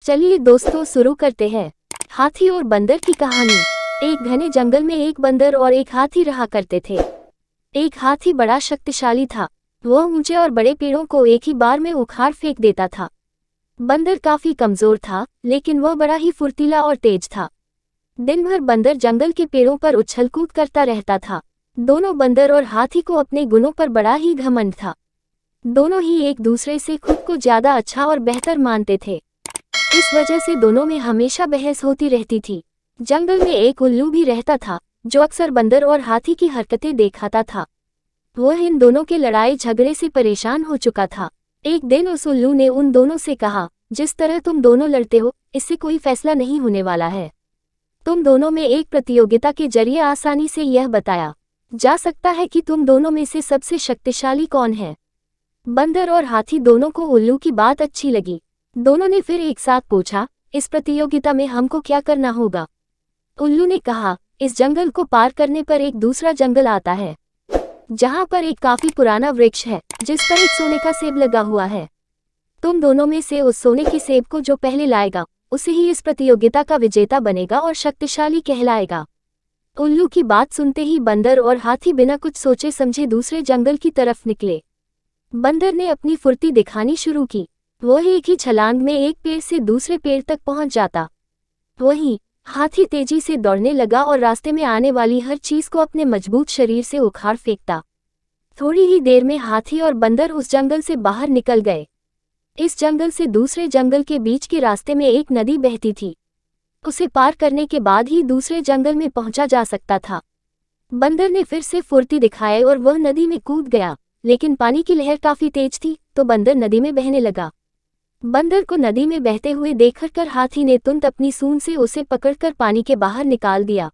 चलिए दोस्तों शुरू करते हैं। हाथी और बंदर की कहानी। एक घने जंगल में एक बंदर और एक हाथी रहा करते थे। एक हाथी बड़ा शक्तिशाली था। वह ऊंचे और बड़े पेड़ों को एक ही बार में उखाड़ फेंक देता था। बंदर काफी कमजोर था, लेकिन वह बड़ा ही फुर्तीला और तेज था। दिन भर बंदर जंगल के पेड़ों पर उछल कूद करता रहता था। दोनों बंदर और हाथी को अपने गुणों पर बड़ा ही घमंड था। दोनों ही एक दूसरे से खुद को ज्यादा अच्छा और बेहतर मानते थे। इस वजह से दोनों में हमेशा बहस होती रहती थी। जंगल में एक उल्लू भी रहता था, जो अक्सर बंदर और हाथी की हरकतें देखाता था। वह इन दोनों के लड़ाई झगड़े से परेशान हो चुका था। एक दिन उस उल्लू ने उन दोनों से कहा, जिस तरह तुम दोनों लड़ते हो, इससे कोई फैसला नहीं होने वाला है। तुम दोनों में एक प्रतियोगिता के जरिए आसानी से यह बताया जा सकता है कि तुम दोनों में से सबसे शक्तिशाली कौन है। बंदर और हाथी दोनों को उल्लू की बात अच्छी लगी। दोनों ने फिर एक साथ पूछा, इस प्रतियोगिता में हमको क्या करना होगा। उल्लू ने कहा, इस जंगल को पार करने पर एक दूसरा जंगल आता है, जहां पर एक काफी पुराना वृक्ष है, जिस पर एक सोने का सेब लगा हुआ है। तुम दोनों में से उस सोने के सेब को जो पहले लाएगा, उसे ही इस प्रतियोगिता का विजेता बनेगा और शक्तिशाली कहलाएगा। उल्लू की बात सुनते ही बंदर और हाथी बिना कुछ सोचे समझे दूसरे जंगल की तरफ निकले। बंदर ने अपनी फुर्ती दिखानी शुरू की। वह एक ही छलांग में एक पेड़ से दूसरे पेड़ तक पहुंच जाता। वहीं हाथी तेजी से दौड़ने लगा और रास्ते में आने वाली हर चीज को अपने मजबूत शरीर से उखाड़ फेंकता। थोड़ी ही देर में हाथी और बंदर उस जंगल से बाहर निकल गए। इस जंगल से दूसरे जंगल के बीच के रास्ते में एक नदी बहती थी। उसे पार करने के बाद ही दूसरे जंगल में पहुंचा जा सकता था। बंदर ने फिर से फुर्ती दिखाई और वह नदी में कूद गया, लेकिन पानी की लहर काफी तेज थी, तो बंदर नदी में बहने लगा। बंदर को नदी में बहते हुए देखकर हाथी ने तुरंत अपनी सूंड से उसे पकड़कर पानी के बाहर निकाल दिया।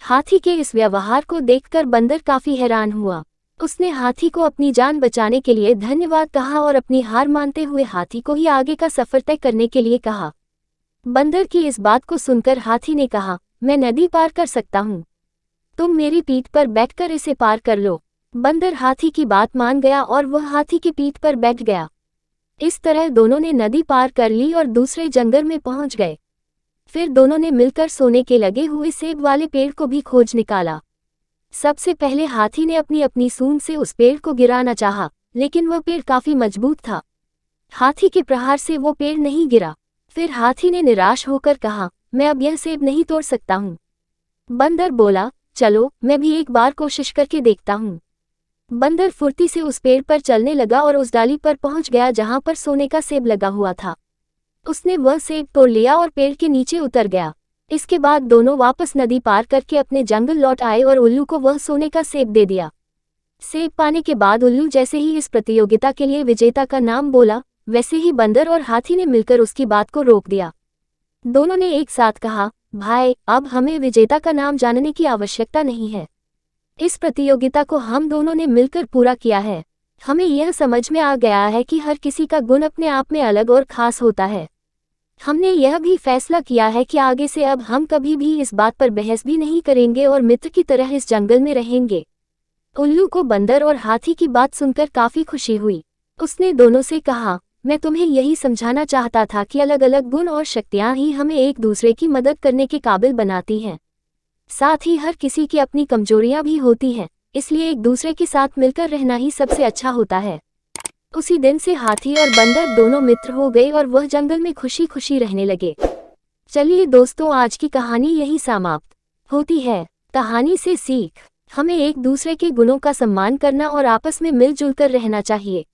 हाथी के इस व्यवहार को देखकर बंदर काफी हैरान हुआ। उसने हाथी को अपनी जान बचाने के लिए धन्यवाद कहा और अपनी हार मानते हुए हाथी को ही आगे का सफर तय करने के लिए कहा। बंदर की इस बात को सुनकर हाथी ने कहा, मैं नदी पार कर सकता हूँ, तुम मेरी पीठ पर बैठकर इसे पार कर लो। बंदर हाथी की बात मान गया और वह हाथी की पीठ पर बैठ गया। इस तरह दोनों ने नदी पार कर ली और दूसरे जंगल में पहुंच गए। फिर दोनों ने मिलकर सोने के लगे हुए सेब वाले पेड़ को भी खोज निकाला। सबसे पहले हाथी ने अपनी अपनी सूंड से उस पेड़ को गिराना चाहा, लेकिन वह पेड़ काफी मजबूत था। हाथी के प्रहार से वो पेड़ नहीं गिरा। फिर हाथी ने निराश होकर कहा, मैं अब यह सेब नहीं तोड़ सकता हूँ। बंदर बोला, चलो मैं भी एक बार कोशिश करके देखता हूँ। बंदर फुर्ती से उस पेड़ पर चलने लगा और उस डाली पर पहुंच गया जहां पर सोने का सेब लगा हुआ था। उसने वह सेब तोड़ लिया और पेड़ के नीचे उतर गया। इसके बाद दोनों वापस नदी पार करके अपने जंगल लौट आए और उल्लू को वह सोने का सेब दे दिया। सेब पाने के बाद उल्लू जैसे ही इस प्रतियोगिता के लिए विजेता का नाम बोला, वैसे ही बंदर और हाथी ने मिलकर उसकी बात को रोक दिया। दोनों ने एक साथ कहा, भाई अब हमें विजेता का नाम जानने की आवश्यकता नहीं है। इस प्रतियोगिता को हम दोनों ने मिलकर पूरा किया है। हमें यह समझ में आ गया है कि हर किसी का गुण अपने आप में अलग और खास होता है। हमने यह भी फैसला किया है कि आगे से अब हम कभी भी इस बात पर बहस भी नहीं करेंगे और मित्र की तरह इस जंगल में रहेंगे। उल्लू को बंदर और हाथी की बात सुनकर काफी खुशी हुई। उसने दोनों से कहा, मैं तुम्हें यही समझाना चाहता था कि अलग अलग गुण और शक्तियां ही हमें एक दूसरे की मदद करने के काबिल बनाती हैं। साथ ही हर किसी की अपनी कमजोरियां भी होती हैं, इसलिए एक दूसरे के साथ मिलकर रहना ही सबसे अच्छा होता है। उसी दिन से हाथी और बंदर दोनों मित्र हो गए और वह जंगल में खुशी खुशी रहने लगे। चलिए दोस्तों, आज की कहानी यही समाप्त होती है। कहानी से सीख, हमें एक दूसरे के गुणों का सम्मान करना और आपस में मिलजुल कर रहना चाहिए।